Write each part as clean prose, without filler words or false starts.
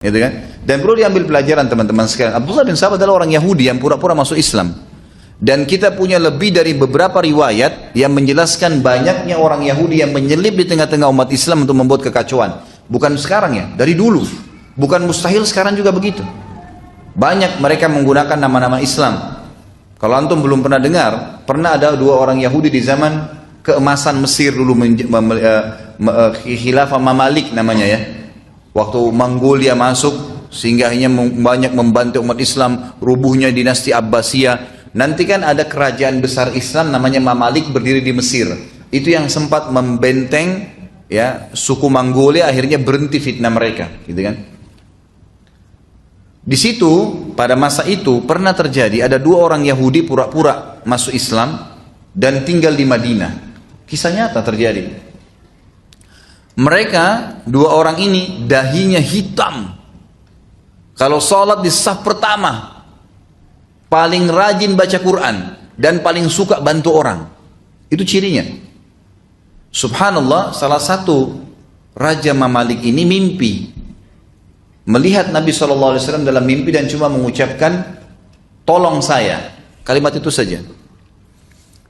gitu kan? Dan perlu diambil pelajaran teman-teman sekalian. Abdullah bin Sabah adalah orang Yahudi yang pura-pura masuk Islam. Dan kita punya lebih dari beberapa riwayat yang menjelaskan banyaknya orang Yahudi yang menyelip di tengah-tengah umat Islam untuk membuat kekacauan. Bukan sekarang ya, dari dulu. Bukan mustahil sekarang juga begitu. Banyak mereka menggunakan nama-nama Islam. Kalau antum belum pernah dengar, pernah ada dua orang Yahudi di zaman keemasan Mesir dulu, khilafah Mamalik namanya ya. Waktu Mongolia masuk, sehingga hanya banyak membantu umat Islam, rubuhnya dinasti Abbasiyah. Nanti kan ada kerajaan besar Islam namanya Mamalik berdiri di Mesir. Itu yang sempat membenteng ya suku Mongolia, akhirnya berhenti fitnah mereka, gitu kan. Di situ pada masa itu pernah terjadi ada dua orang Yahudi pura-pura masuk Islam dan tinggal di Madinah. Kisah nyata terjadi. Mereka dua orang ini dahinya hitam. Kalau sholat di saf pertama, paling rajin baca Quran dan paling suka bantu orang. Itu cirinya. Subhanallah, salah satu Raja Mamalik ini mimpi melihat Nabi SAW dalam mimpi dan cuma mengucapkan tolong saya, kalimat itu saja.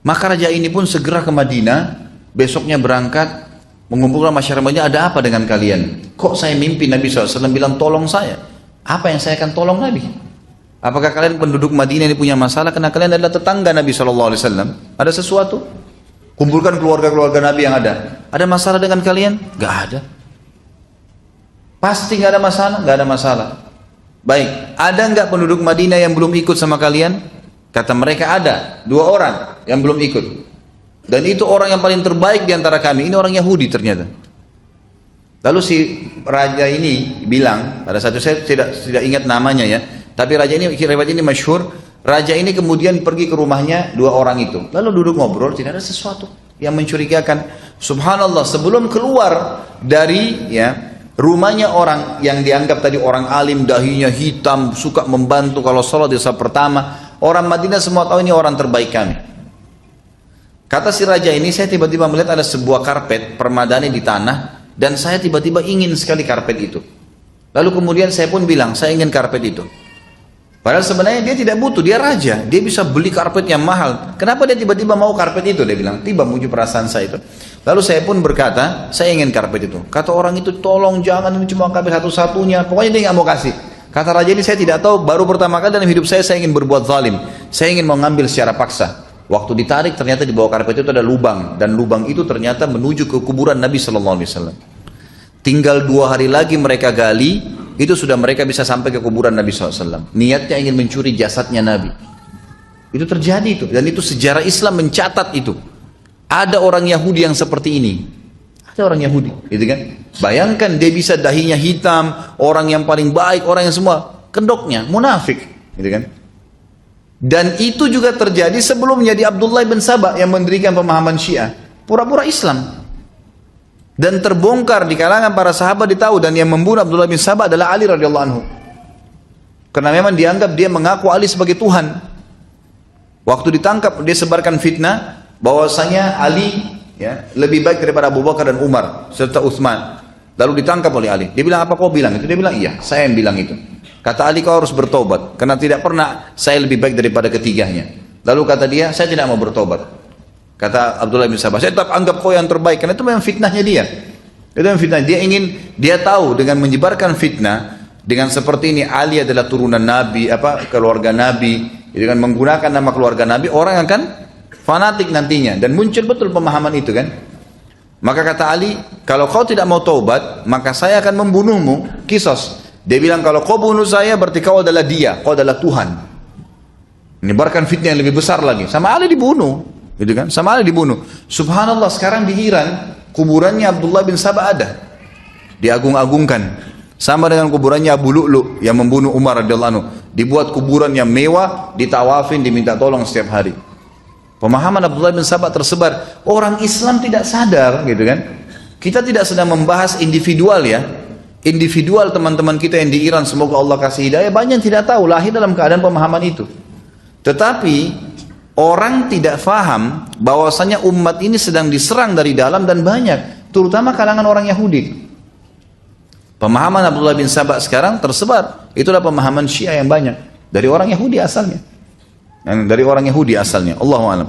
Maka raja ini pun segera ke Madinah, besoknya berangkat mengumpulkan masyarakatnya, ada apa dengan kalian? Kok saya mimpi Nabi SAW bilang tolong saya? Apa yang saya akan tolong Nabi? Apakah kalian penduduk Madinah ini punya masalah karena kalian adalah tetangga Nabi SAW? Ada sesuatu? Kumpulkan keluarga-keluarga Nabi yang ada. Ada masalah dengan kalian? Gak ada. Pasti nggak ada masalah? Nggak ada masalah. Baik, ada nggak penduduk Madinah yang belum ikut sama kalian? Kata mereka ada, dua orang yang belum ikut. Dan itu orang yang paling terbaik di antara kami. Ini orang Yahudi ternyata. Lalu si raja ini bilang, pada satu saya tidak ingat namanya ya, tapi raja ini, riwayat ini masyhur. Raja ini kemudian pergi ke rumahnya dua orang itu. Lalu duduk ngobrol, tidak ada sesuatu yang mencurigakan. Subhanallah, sebelum keluar dari rumahnya orang yang dianggap tadi orang alim, dahinya hitam, suka membantu kalau sholat di saat pertama, orang Madinah semua tahu ini orang terbaik kami. Kata si raja ini, saya tiba-tiba melihat ada sebuah karpet permadani di tanah, dan saya tiba-tiba ingin sekali karpet itu. Lalu kemudian saya pun bilang, saya ingin karpet itu. Padahal sebenarnya dia tidak butuh, dia raja, dia bisa beli karpet yang mahal. Kenapa dia tiba-tiba mau karpet itu? Dia bilang, tiba muncul perasaan saya itu. Lalu saya pun berkata, saya ingin karpet itu. Kata orang itu, tolong jangan, ini cuma karpet satu-satunya. Pokoknya dia nggak mau kasih. Kata raja ini, saya tidak tahu, baru pertama kali dalam hidup saya ingin berbuat zalim. Saya ingin mengambil secara paksa. Waktu ditarik ternyata di bawah karpet itu ada lubang, dan lubang itu ternyata menuju ke kuburan Nabi SAW. Tinggal 2 hari lagi mereka gali, itu sudah mereka bisa sampai ke kuburan Nabi SAW. Niatnya ingin mencuri jasadnya Nabi. Itu terjadi itu, dan itu sejarah Islam mencatat itu. Ada orang Yahudi yang seperti ini. Ada orang Yahudi, gitu kan? Bayangkan dia bisa dahinya hitam, orang yang paling baik, orang yang semua kedoknya munafik, gitu kan? Dan itu juga terjadi sebelumnya di Abdullah bin Sabah yang mendirikan pemahaman Syiah, pura-pura Islam. Dan terbongkar di kalangan para sahabat ditahu, dan yang membunuh Abdullah bin Sabah adalah Ali radhiyallahu anhu. Karena memang dianggap dia mengaku Ali sebagai Tuhan. Waktu ditangkap dia sebarkan fitnah bahwasanya Ali lebih baik daripada Abu Bakar dan Umar serta Utsman. Lalu ditangkap oleh Ali. Dia bilang, apa kau bilang itu? Dia bilang, iya, saya yang bilang itu. Kata Ali, kau harus bertobat karena tidak pernah saya lebih baik daripada ketiganya. Lalu kata dia, saya tidak mau bertobat. Kata Abdullah bin Sabah, saya tetap anggap kau yang terbaik, karena itu memang fitnahnya dia. Itu memang fitnah. Dia tahu dengan menyebarkan fitnah, dengan seperti ini Ali adalah turunan Nabi, keluarga Nabi, dengan menggunakan nama keluarga Nabi, orang akan fanatik nantinya, dan muncul betul pemahaman itu kan. Maka kata Ali, kalau kau tidak mau taubat, maka saya akan membunuhmu, kisos. Dia bilang, kalau kau bunuh saya, berarti kau adalah dia, kau adalah Tuhan. Menyebarkan fitnah yang lebih besar lagi. Sama Ali dibunuh, gitu kan? Sama Ali dibunuh. Subhanallah, sekarang di Iran kuburannya Abdullah bin Sabah ada, diagung-agungkan. Sama dengan kuburannya Abu Lu'lu yang membunuh Umar radhiyallahu anhu. Dibuat kuburan yang mewah, ditawafin, diminta tolong setiap hari. Pemahaman Abdullah bin Sabah tersebar. Orang Islam tidak sadar, gitu kan? Kita tidak sedang membahas individual ya. Individual teman-teman kita yang di Iran, semoga Allah kasih hidayah, banyak yang tidak tahu, lahir dalam keadaan pemahaman itu. Tetapi orang tidak faham bahwasanya umat ini sedang diserang dari dalam dan banyak, terutama kalangan orang Yahudi. Pemahaman Abdullah bin Sabah sekarang tersebar. Itulah pemahaman Syiah yang banyak. Dari orang Yahudi asalnya. Yang dari orang Yahudi asalnya. Allahu a'lam.